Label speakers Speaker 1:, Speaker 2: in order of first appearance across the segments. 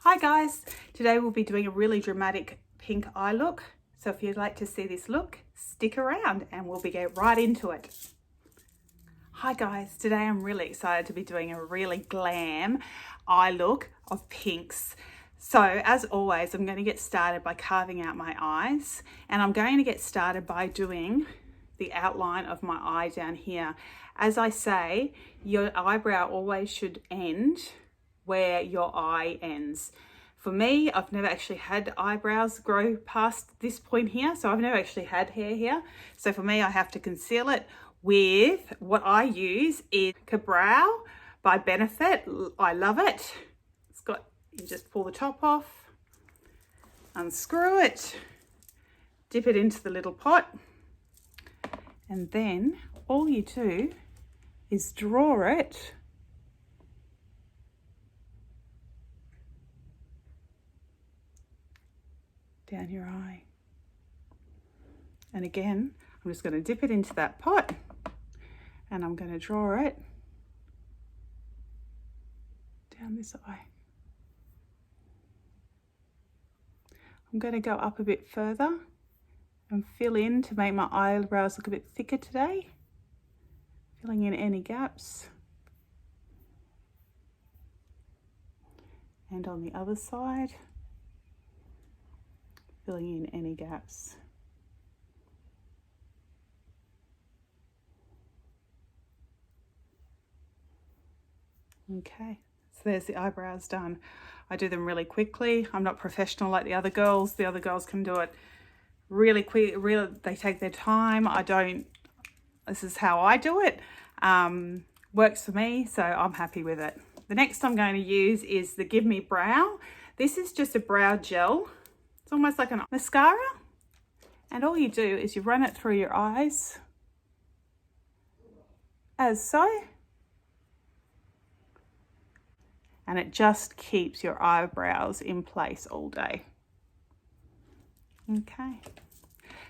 Speaker 1: Hi guys, today we'll be doing a really dramatic pink eye look. So if you'd like to see this look, stick around and we'll get right into it. Hi guys, today I'm really excited to be doing a really glam eye look of pinks. So as always, I'm going to get started by carving out my eyes, and I'm going to get started by doing the outline of my eye down here. As I say, your eyebrow always should end where your eye ends. For me, I've never actually had eyebrows grow past this point here, so I've never actually had hair here. So for me, I have to conceal it with what I use is Brow by Benefit. I love it. It's got, you just pull the top off, unscrew it, dip it into the little pot, and then all you do is draw it down your eye. And again, I'm just going to dip it into that pot and I'm going to draw it down this eye. I'm going to go up a bit further and fill in to make my eyebrows look a bit thicker today, filling in any gaps. And on the other side, filling in any gaps. Okay, so there's the eyebrows done. I do them really quickly. I'm not professional like the other girls. The other girls can do it really quick, they take their time. I don't. This is how I do it. Works for me, so I'm happy with it. The next I'm going to use is the Give Me Brow. This is just a brow gel. It's almost like a mascara, and all you do is you run it through your eyes, as so, and it just keeps your eyebrows in place all day. Okay,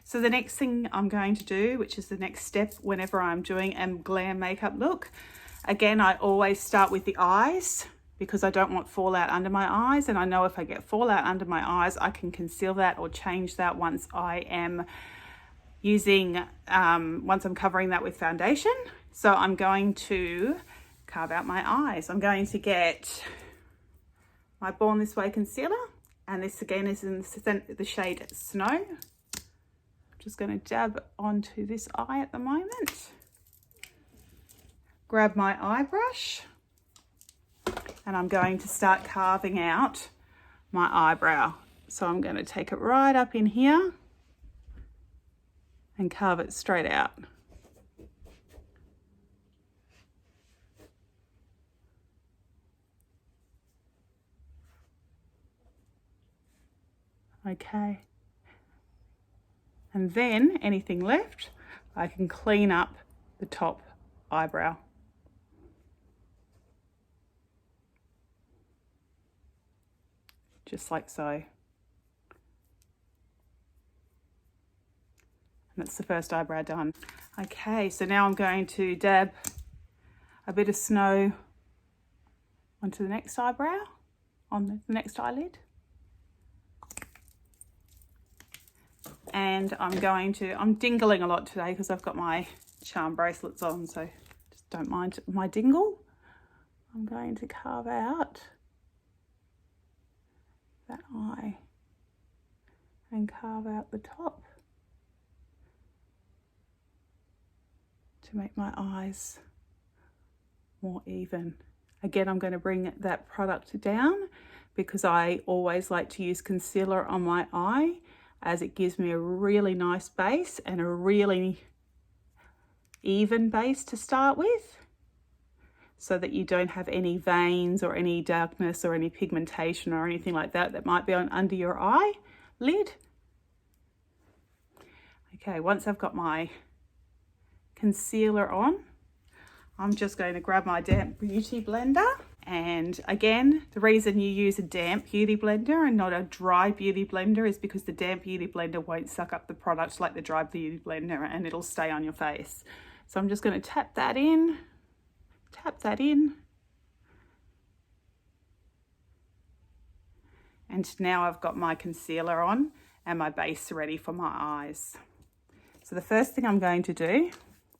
Speaker 1: so the next thing I'm going to do, which is the next step whenever I'm doing a glam makeup look, again, I always start with the eyes, because I don't want fallout under my eyes, and I know if I get fallout under my eyes, I can conceal that or change that once I am using, once I'm covering that with foundation. So I'm going to carve out my eyes. I'm going to get my Born This Way concealer, and this again is in the shade Snow. I'm just going to dab onto this eye at the moment. Grab my eye brush, and I'm going to start carving out my eyebrow. So I'm going to take it right up in here and carve it straight out. Okay. And then anything left, I can clean up the top eyebrow. Just like so. And that's the first eyebrow done. Okay, so now I'm going to dab a bit of Snow onto the next eyebrow, on the next eyelid. And I'm dingling a lot today because I've got my charm bracelets on, so just don't mind my dingle. I'm going to carve out that eye and carve out the top to make my eyes more even. Again, I'm going to bring that product down because I always like to use concealer on my eye, as it gives me a really nice base and a really even base to start with, so that you don't have any veins or any darkness or any pigmentation or anything like that that might be under your eye lid. Okay, once I've got my concealer on, I'm just going to grab my damp beauty blender. And again, the reason you use a damp beauty blender and not a dry beauty blender is because the damp beauty blender won't suck up the product like the dry beauty blender, and it'll stay on your face. So I'm just going to tap that in, And now I've got my concealer on and my base ready for my eyes. So the first thing I'm going to do,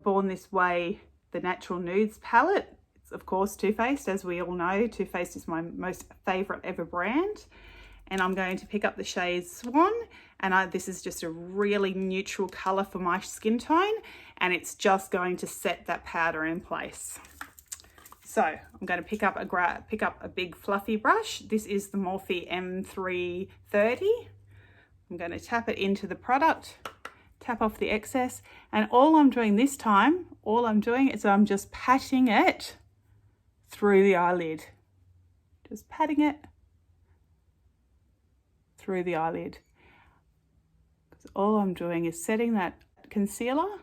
Speaker 1: Born This Way, the Natural Nudes palette. It's of course Too Faced, as we all know. Too Faced is my most favourite ever brand. And I'm going to pick up the shade Swan, and this is just a really neutral colour for my skin tone, and it's just going to set that powder in place. So I'm going to pick up a big fluffy brush. This is the Morphe M330. I'm going to tap it into the product, tap off the excess, and all I'm doing this time, is I'm just patting it through the eyelid. Just patting it through the eyelid. Because all I'm doing is setting that concealer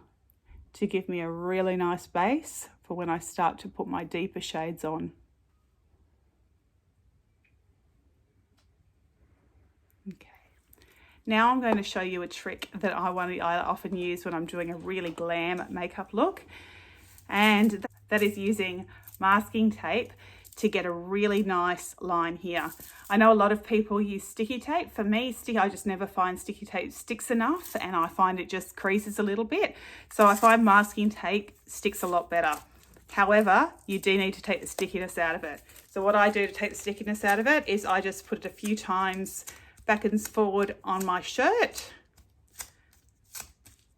Speaker 1: to give me a really nice base for when I start to put my deeper shades on. Okay. Now I'm going to show you a trick that I often use when I'm doing a really glam makeup look, and that is using masking tape to get a really nice line here. I know a lot of people use sticky tape. For me, I just never find sticky tape sticks enough, and I find it just creases a little bit. So I find masking tape sticks a lot better. However, you do need to take the stickiness out of it. So what I do to take the stickiness out of it is I just put it a few times back and forward on my shirt,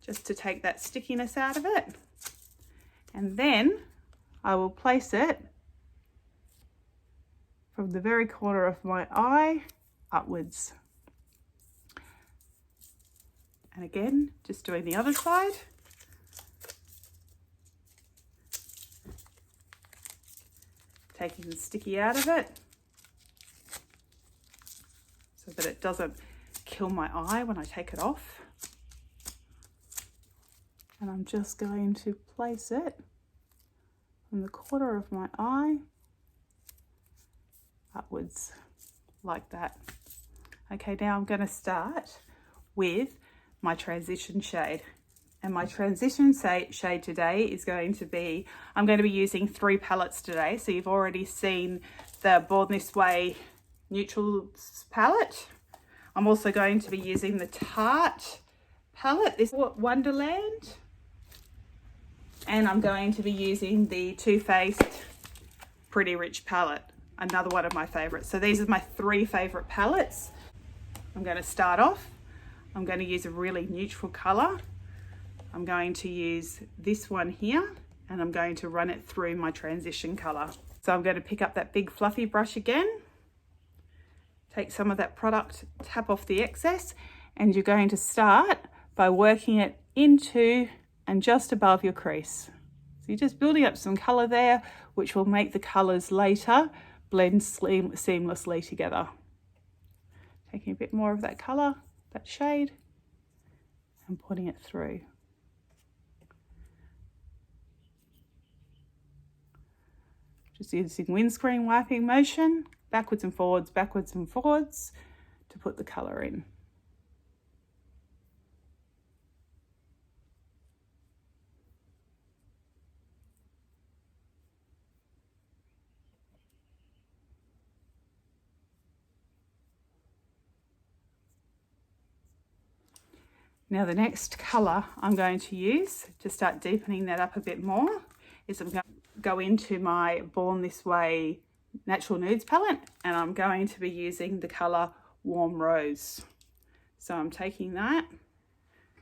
Speaker 1: just to take that stickiness out of it. And then I will place it from the very corner of my eye upwards. And again, just doing the other side. Taking the sticky out of it so that it doesn't kill my eye when I take it off. And I'm just going to place it from the corner of my eye upwards like that. Okay, now I'm going to start with my transition shade. And my transition shade today is going to be, I'm going to be using 3 palettes today. So you've already seen the Born This Way Neutrals palette. I'm also going to be using the Tarte palette, this Wonderland. And I'm going to be using the Too Faced Pretty Rich palette, another one of my favorites. So these are my 3 favorite palettes. I'm going to start off. I'm going to use a really neutral color. I'm going to use this one here, and I'm going to run it through my transition color. So I'm going to pick up that big fluffy brush again, take some of that product, tap off the excess, and you're going to start by working it into and just above your crease. So you're just building up some color there, which will make the colors later blend seamlessly together. Taking a bit more of that color, that shade, and putting it through. Just using windscreen wiping motion, backwards and forwards to put the colour in. Now the next colour I'm going to use to start deepening that up a bit more is I'm going to go into my Born This Way Natural Nudes palette, and I'm going to be using the colour Warm Rose. So I'm taking that,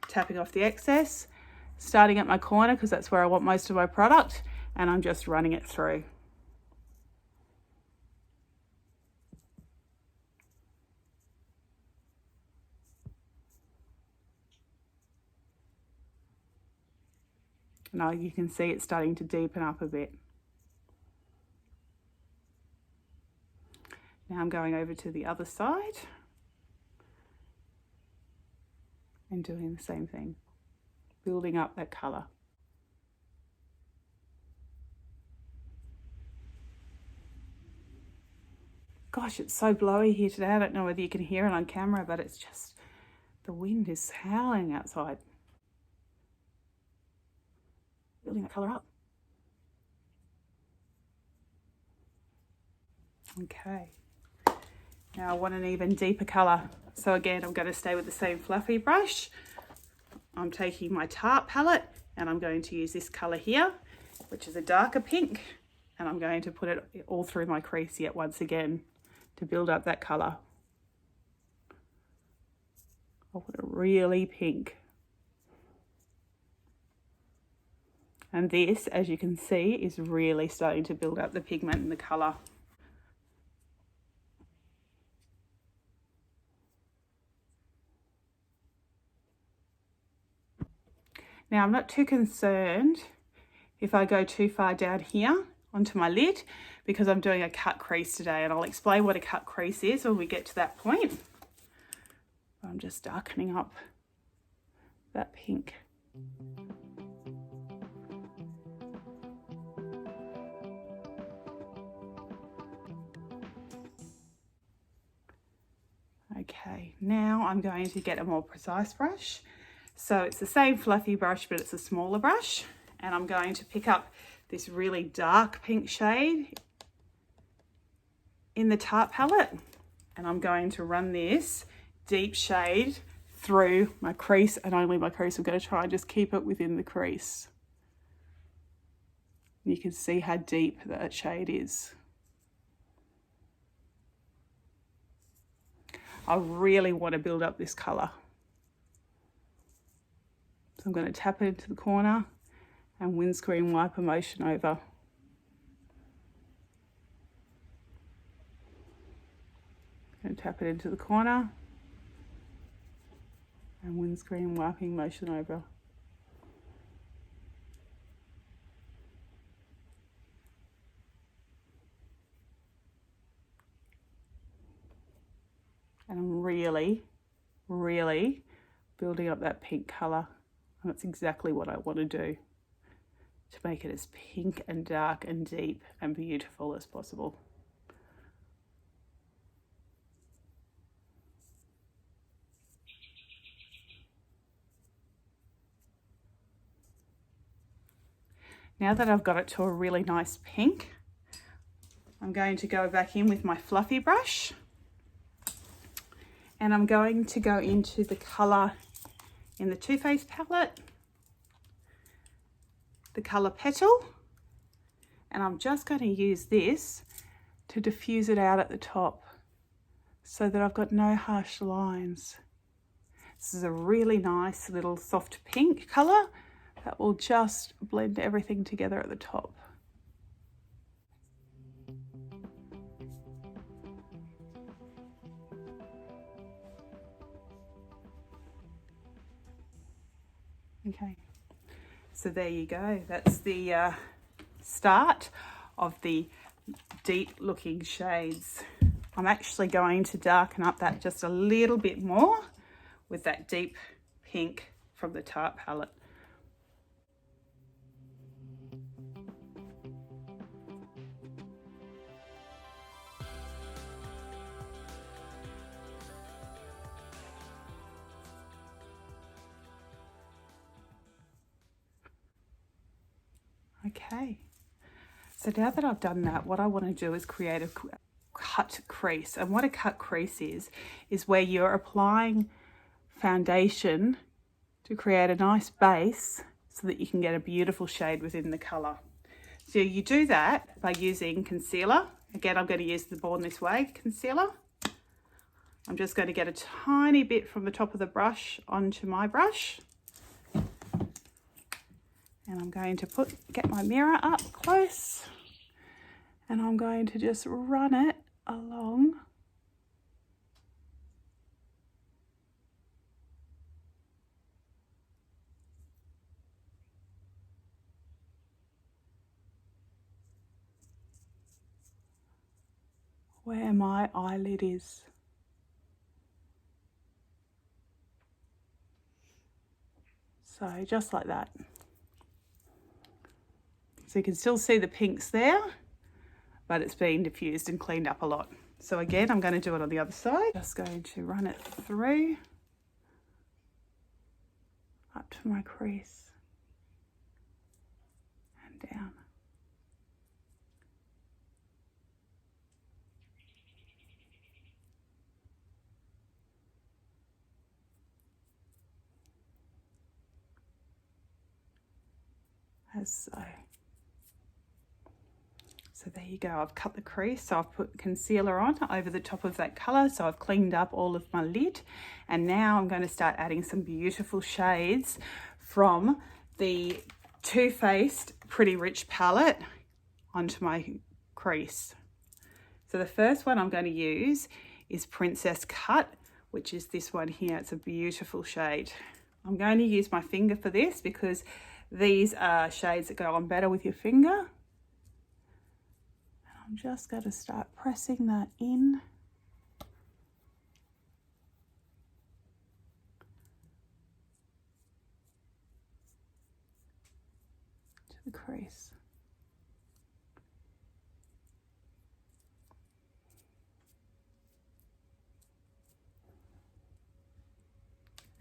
Speaker 1: tapping off the excess, starting at my corner because that's where I want most of my product, and I'm just running it through. Now you can see it's starting to deepen up a bit. Now I'm going over to the other side and doing the same thing, building up that colour. Gosh, it's so blowy here today. I don't know whether you can hear it on camera, but it's just, the wind is howling outside. Building that colour up. Okay. Now I want an even deeper colour. So again, I'm going to stay with the same fluffy brush. I'm taking my Tarte palette and I'm going to use this colour here, which is a darker pink. And I'm going to put it all through my crease yet once again to build up that colour. I want it really pink. And this, as you can see, is really starting to build up the pigment and the colour. Now I'm not too concerned if I go too far down here onto my lid because I'm doing a cut crease today, and I'll explain what a cut crease is when we get to that point. I'm just darkening up that pink. Okay, now I'm going to get a more precise brush. So it's the same fluffy brush, but it's a smaller brush. And I'm going to pick up this really dark pink shade in the Tarte palette. And I'm going to run this deep shade through my crease, and only my crease. I'm going to try and just keep it within the crease. You can see how deep that shade is. I really want to build up this colour. So I'm going to tap it into the corner and windscreen wiper motion over. And tap it into the corner and windscreen wiping motion over. And I'm really, really building up that pink colour. And that's exactly what I want to do to make it as pink and dark and deep and beautiful as possible. Now that I've got it to a really nice pink, I'm going to go back in with my fluffy brush. And I'm going to go into the colour in the Too Faced palette, the colour Petal, and I'm just going to use this to diffuse it out at the top so that I've got no harsh lines. This is a really nice little soft pink colour that will just blend everything together at the top. Okay, so there you go. That's the start of the deep looking shades. I'm actually going to darken up that just a little bit more with that deep pink from the Tarte palette. Okay, so now that I've done that, what I want to do is create a cut crease. And what a cut crease is where you're applying foundation to create a nice base so that you can get a beautiful shade within the colour. So you do that by using concealer. Again, I'm going to use the Born This Way concealer. I'm just going to get a tiny bit from the top of the brush onto my brush. And I'm going to get my mirror up close, and I'm going to just run it along where my eyelid is. So just like that. So you can still see the pinks there, but it's been diffused and cleaned up a lot. So again, I'm going to do it on the other side. Just going to run it through up to my crease and down. as so. So there you go, I've cut the crease, so I've put concealer on over the top of that colour, so I've cleaned up all of my lid, and now I'm going to start adding some beautiful shades from the Too Faced Pretty Rich palette onto my crease. So the first one I'm going to use is Princess Cut, which is this one here. It's a beautiful shade. I'm going to use my finger for this because these are shades that go on better with your finger. I'm just going to start pressing that in. To the crease.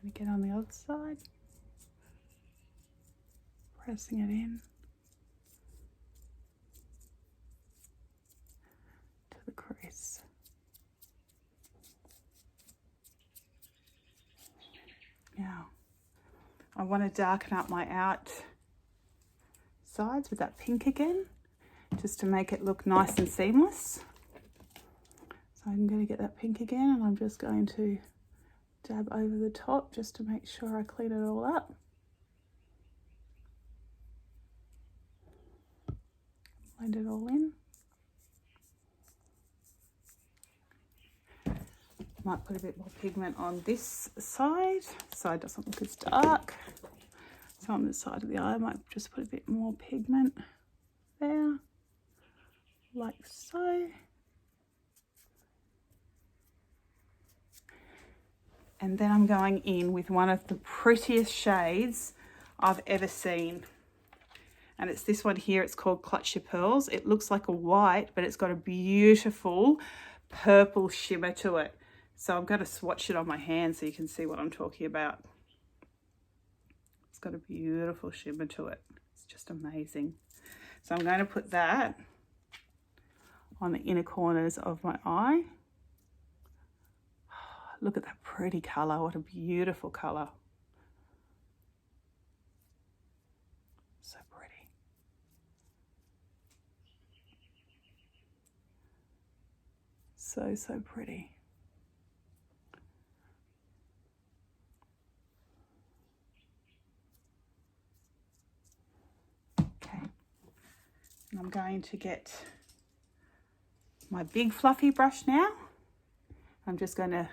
Speaker 1: And again on the other side. Pressing it in. The crease. Now, I want to darken up my outsides with that pink again, just to make it look nice and seamless. So I'm going to get that pink again, and I'm just going to dab over the top just to make sure I clean it all up. Blend it all in. Might put a bit more pigment on this side. Side doesn't look as dark. So on the side of the eye, I might just put a bit more pigment there, like so. And then I'm going in with one of the prettiest shades I've ever seen. And it's this one here. It's called Clutch Your Pearls. It looks like a white, but it's got a beautiful purple shimmer to it. So I'm going to swatch it on my hand so you can see what I'm talking about. It's got a beautiful shimmer to it. It's just amazing. So I'm going to put that on the inner corners of my eye. Look at that pretty colour. What a beautiful colour. So pretty. So pretty. And I'm going to get my big fluffy brush now. I'm just going to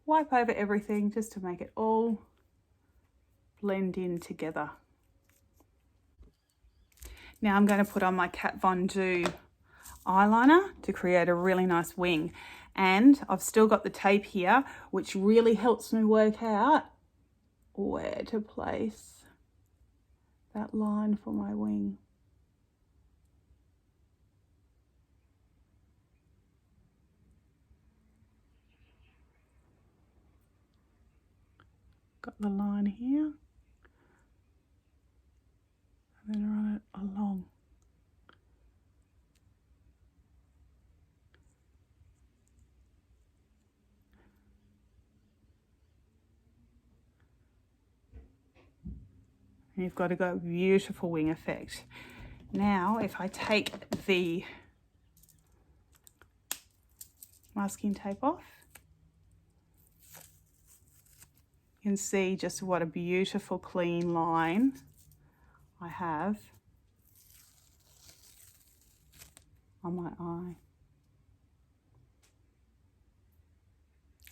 Speaker 1: wipe over everything just to make it all blend in together. Now I'm going to put on my Kat Von D eyeliner to create a really nice wing. And I've still got the tape here, which really helps me work out where to place that line for my wing. Got the line here, and then run it along. And you've got a beautiful wing effect. Now, if I take the masking tape off, you can see just what a beautiful clean line I have on my eye.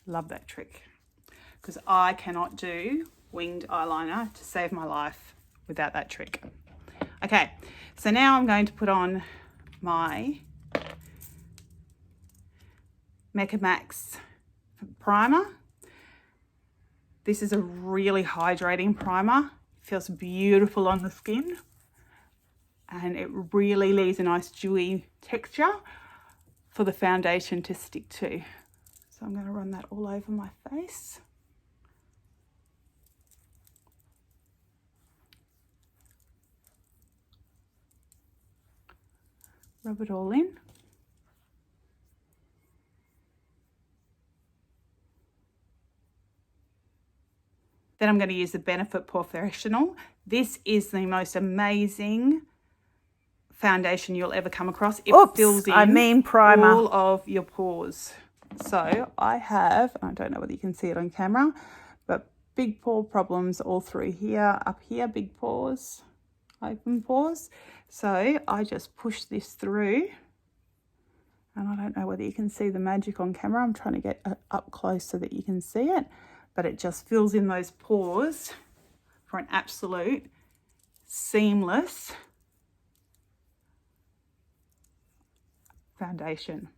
Speaker 1: Love that trick, because I cannot do winged eyeliner to save my life without that trick. Okay, so now I'm going to put on my Mecca Max primer. This is a really hydrating primer. It feels beautiful on the skin, and it really leaves a nice dewy texture for the foundation to stick to. So I'm going to run that all over my face. Rub it all in. Then I'm going to use the Benefit Porefessional. This is the most amazing foundation you'll ever come across. It fills in
Speaker 2: primer.
Speaker 1: all of your pores. So I have, I don't know whether you can see it on camera, but big pore problems all through here, up here, big pores, open pores. So I just push this through, and I don't know whether you can see the magic on camera. I'm trying to get up close so that you can see it, but it just fills in those pores for an absolute seamless foundation.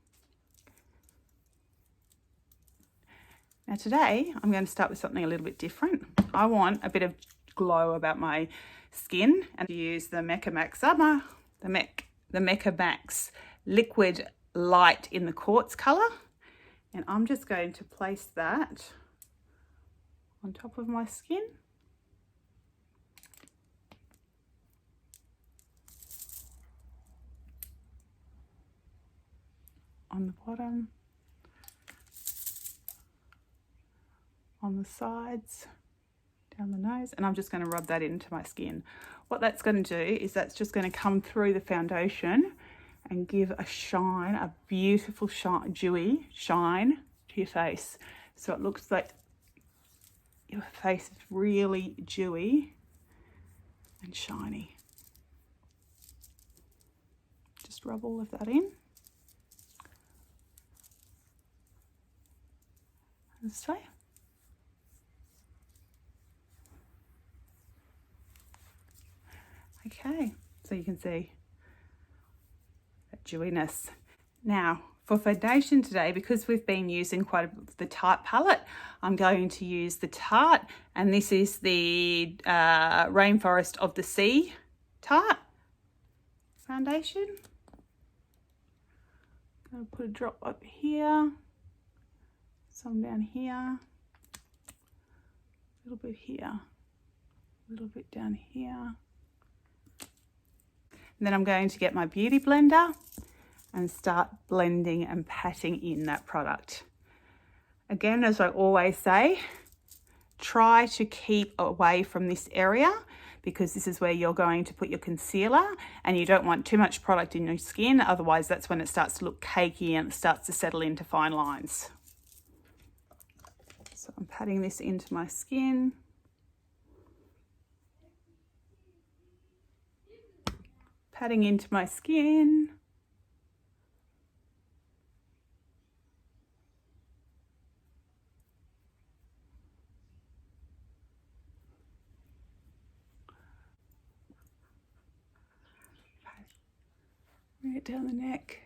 Speaker 1: Now today I'm going to start with something a little bit different. I want a bit of glow about my skin, and use the Mecca Max Summer, the Mecca Max Liquid Light in the quartz color, and I'm just going to place that on top of my skin. On the bottom, on the sides, down the nose, and I'm just going to rub that into my skin. What that's going to do is that's just going to come through the foundation and give a shine, a beautiful shine, dewy shine to your face. So it looks like your face is really dewy and shiny. Just rub all of that in. As so. Okay, so you can see that dewiness. Now for foundation today, because we've been using quite the Tarte palette, I'm going to use the Tarte, and this is the Rainforest of the Sea Tarte foundation. I'm going to put a drop up here, some down here, a little bit here, a little bit down here. And then I'm going to get my beauty blender and start blending and patting in that product. Again, as I always say, try to keep away from this area, because this is where you're going to put your concealer, and you don't want too much product in your skin, otherwise that's when it starts to look cakey and it starts to settle into fine lines. So I'm patting this into my skin. Patting into my skin. Bring it down the neck.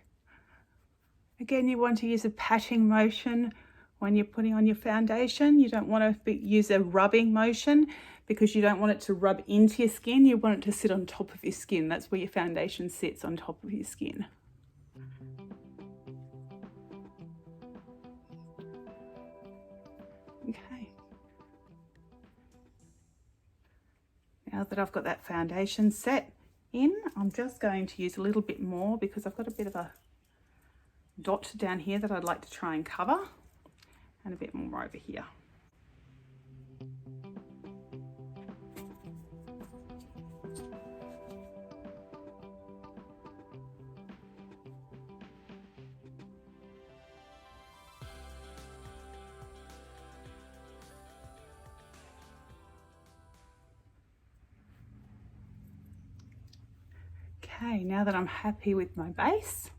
Speaker 1: Again, you want to use a patting motion when you're putting on your foundation. You don't want to use a rubbing motion, because you don't want it to rub into your skin. You want it to sit on top of your skin. That's where your foundation sits, on top of your skin. Okay. Now that I've got that foundation set in, I'm just going to use a little bit more, because I've got a bit of a dot down here that I'd like to try and cover, and a bit more over here. Okay, now that I'm happy with my base,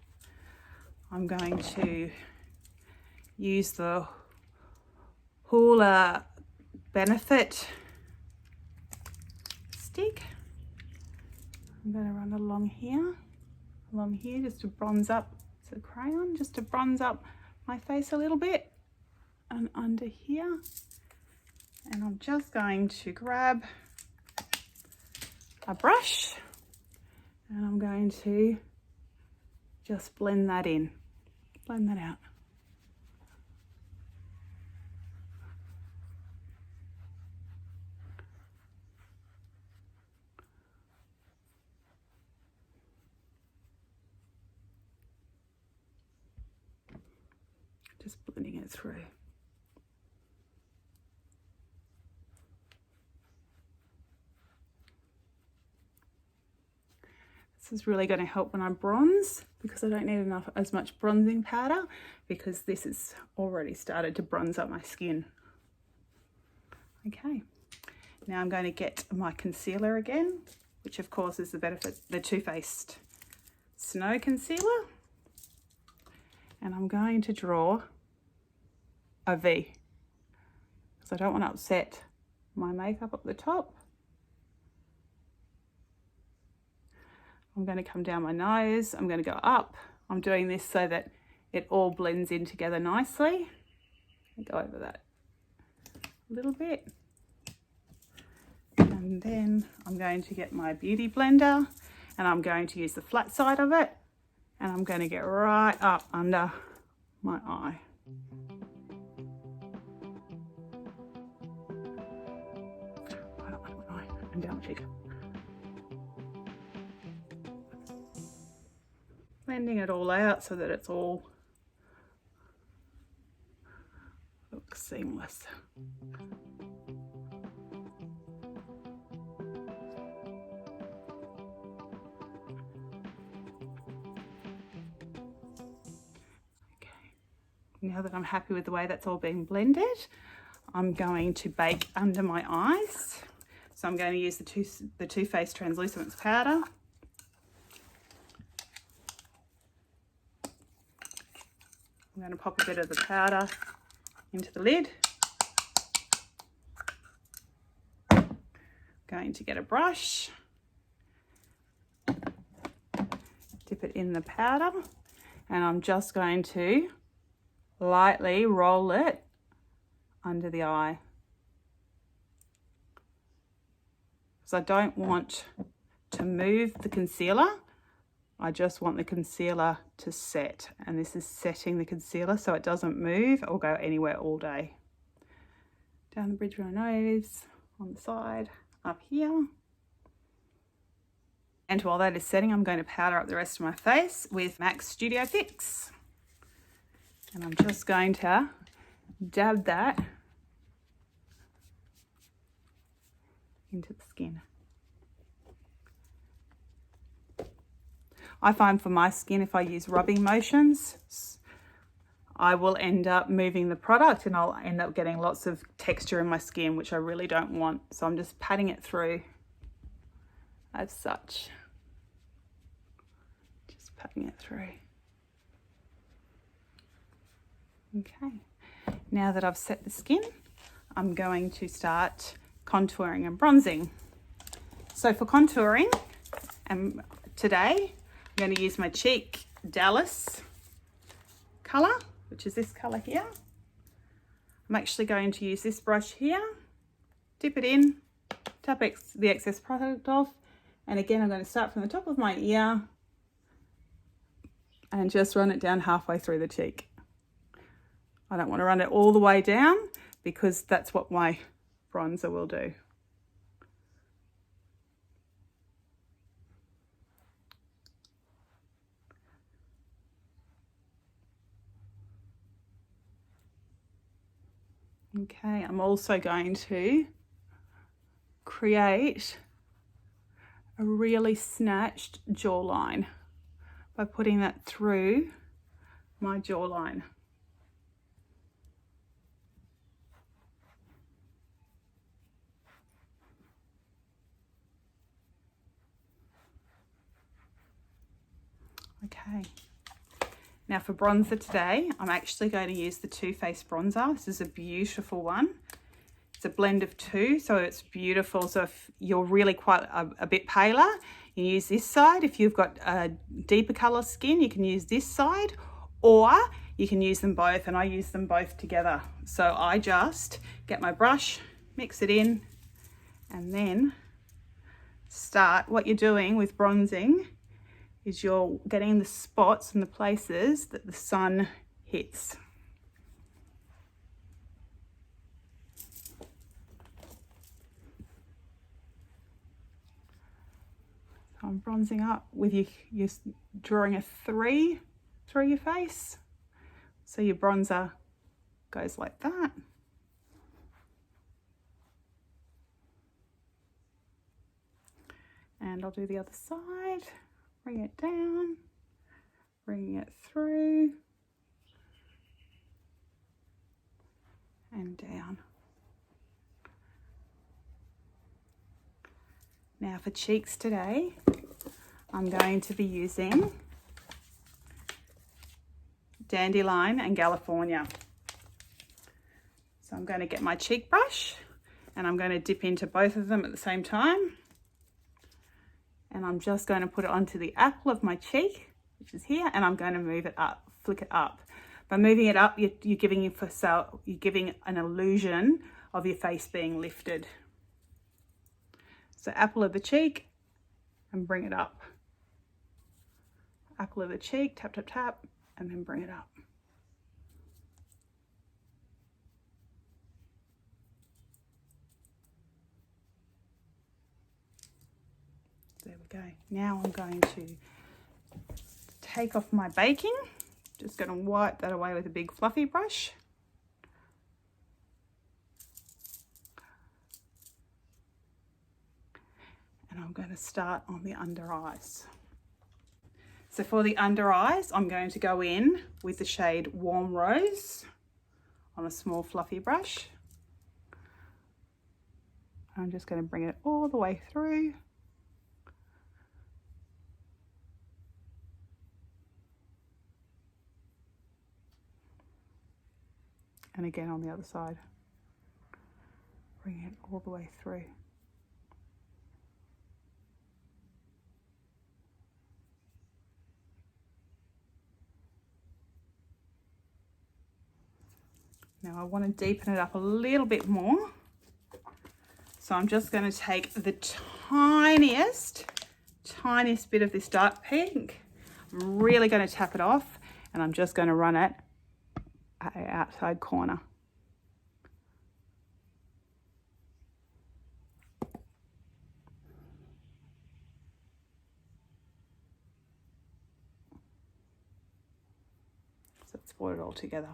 Speaker 1: I'm going to use the Hoola Benefit stick. I'm going to run along here, just to bronze up. It's a crayon, just to bronze up my face a little bit, and under here. And I'm just going to grab a brush, and I'm going to just blend that in, blend that out. Just blending it through. This is really going to help when I bronze, because I don't need as much bronzing powder, because this has already started to bronze up my skin. Okay, now I'm going to get my concealer again, which of course is the Too Faced Snow Concealer. And I'm going to draw a V, because I don't want to upset my makeup up the top. I'm going to come down my nose, I'm going to go up. I'm doing this so that it all blends in together nicely. I'll go over that a little bit. And then I'm going to get my beauty blender, and I'm going to use the flat side of it, and I'm going to get right up under my eye. Right up under my eye and down the cheek. Blending it all out so that it's all looks seamless. Okay, now that I'm happy with the way that's all being blended, I'm going to bake under my eyes. So I'm going to use the Too Faced Translucent Powder. I'm going to pop a bit of the powder into the lid. Going to get a brush, dip it in the powder, and I'm just going to lightly roll it under the eye. Because I don't want to move the concealer. I just want the concealer to set, and this is setting the concealer so it doesn't move or go anywhere all day. Down the bridge of my nose, on the side, up here. And while that is setting, I'm going to powder up the rest of my face with MAC Studio Fix. And I'm just going to dab that into the skin. I find for my skin, if I use rubbing motions, I will end up moving the product and I'll end up getting lots of texture in my skin, which I really don't want. So I'm just patting it through as such. Just patting it through. Okay, now that I've set the skin, I'm going to start contouring and bronzing. So for contouring, today, I'm going to use my Cheek Dallas colour, which is this colour here. I'm actually going to use this brush here, dip it in, tap the excess product off, and again I'm going to start from the top of my ear and just run it down halfway through the cheek. I don't want to run it all the way down because that's what my bronzer will do. Okay, I'm also going to create a really snatched jawline by putting that through my jawline. Okay. Now for bronzer today, I'm actually going to use the Too Faced bronzer. This is a beautiful one. It's a blend of two, so it's beautiful. So if you're really quite a bit paler, you use this side. If you've got a deeper colour skin, you can use this side, or you can use them both, and I use them both together. So I just get my brush, mix it in, and then start. What you're doing with bronzing is you're getting the spots and the places that the sun hits. So I'm bronzing up with you're drawing a 3 through your face. So your bronzer goes like that. And I'll do the other side. Bring it down, bring it through and down. Now for cheeks today, I'm going to be using Dandelion and California. So I'm going to get my cheek brush and I'm going to dip into both of them at the same time. And I'm just going to put it onto the apple of my cheek, which is here, and I'm going to move it up, flick it up. By moving it up, you're giving an illusion of your face being lifted. So apple of the cheek and bring it up. Apple of the cheek, tap, tap, tap, and then bring it up. There we go. Now I'm going to take off my baking. Just going to wipe that away with a big fluffy brush. And I'm going to start on the under eyes. So for the under eyes, I'm going to go in with the shade Warm Rose on a small fluffy brush. I'm just going to bring it all the way through. And again on the other side. Bring it all the way through. Now I want to deepen it up a little bit more. So I'm just going to take the tiniest bit of this dark pink. I'm really going to tap it off and I'm just going to run it at the outside corner. So let's put it all together.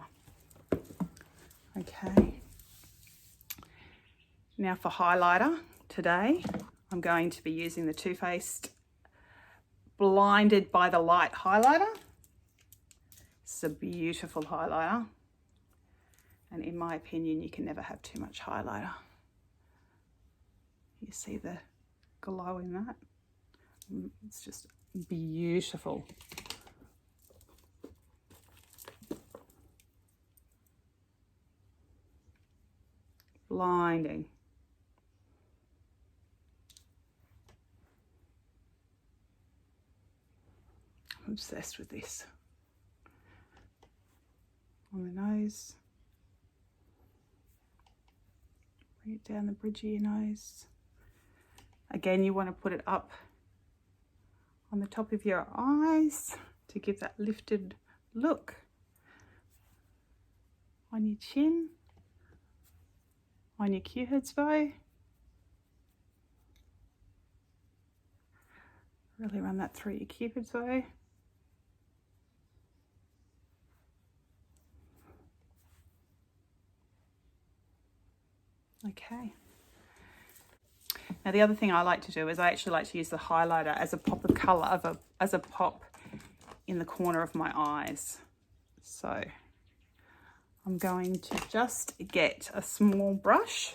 Speaker 1: Okay. Now for highlighter today, I'm going to be using the Too Faced Blinded by the Light highlighter. It's a beautiful highlighter. And in my opinion, you can never have too much highlighter. You see the glow in that? It's just beautiful. Blinding. I'm obsessed with this. On the nose. Bring it down the bridge of your nose. Again, you want to put it up on the top of your eyes to give that lifted look. On your chin. On your Cupid's bow. Really run that through your Cupid's bow. Okay. Now the other thing I like to do is I actually like to use the highlighter as a pop of colour, as a pop in the corner of my eyes. So I'm going to just get a small brush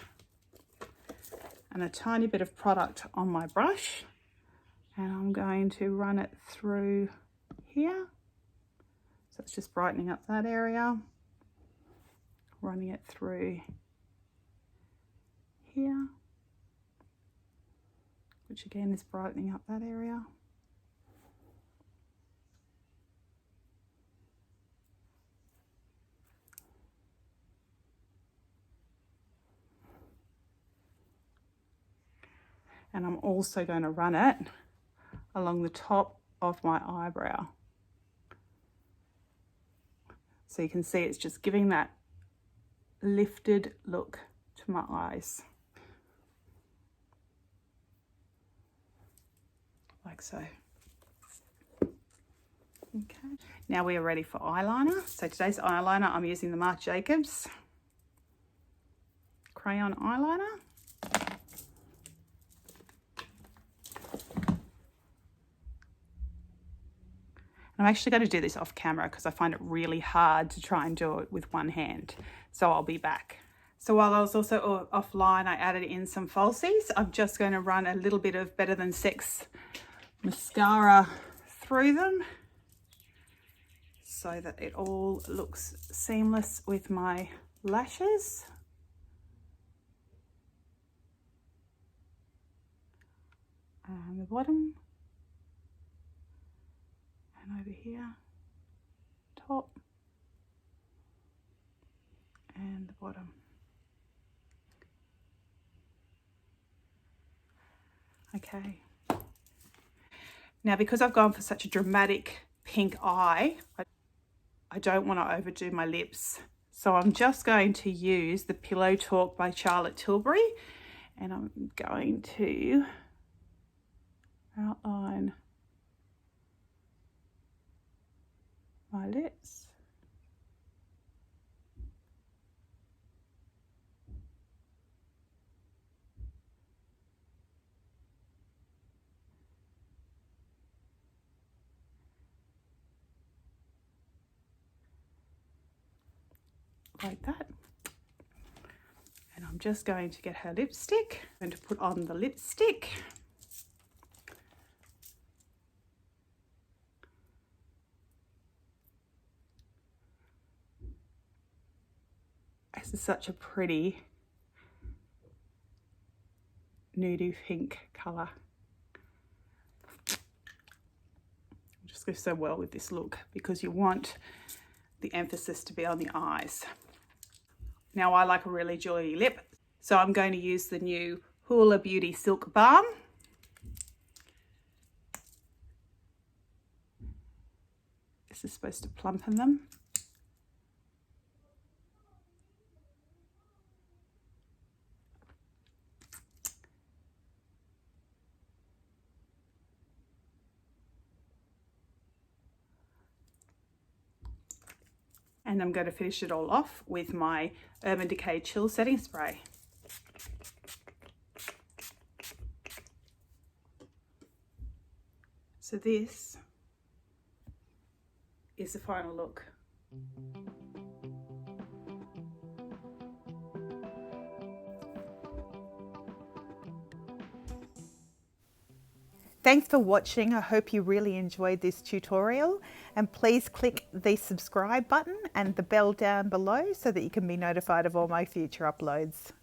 Speaker 1: and a tiny bit of product on my brush, and I'm going to run it through here. So it's just brightening up that area, running it through here, which again is brightening up that area. And I'm also going to run it along the top of my eyebrow. So you can see it's just giving that lifted look to my eyes. Like so. Okay, now we are ready for eyeliner. So today's eyeliner, I'm using the Marc Jacobs crayon eyeliner. I'm actually going to do this off camera because I find it really hard to try and do it with one hand. So I'll be back. So while I was also offline, I added in some falsies. I'm just going to run a little bit of Better Than Sex mascara through them so that it all looks seamless with my lashes. And the bottom, and over here, top, and the bottom. Okay. Now, because I've gone for such a dramatic pink eye, I don't want to overdo my lips. So I'm just going to use the Pillow Talk by Charlotte Tilbury, and I'm going to outline my lips. Like that. And I'm just going to get her lipstick and to put on the lipstick. This is such a pretty nudie pink colour. It just goes so well with this look because you want the emphasis to be on the eyes. Now I like a really jewelry lip, so I'm going to use the new Hoola Beauty Silk Balm. This is supposed to plumpen them. And I'm going to finish it all off with my Urban Decay Chill Setting Spray. So this is the final look. Thanks for watching. I hope you really enjoyed this tutorial, and please click the subscribe button and the bell down below so that you can be notified of all my future uploads.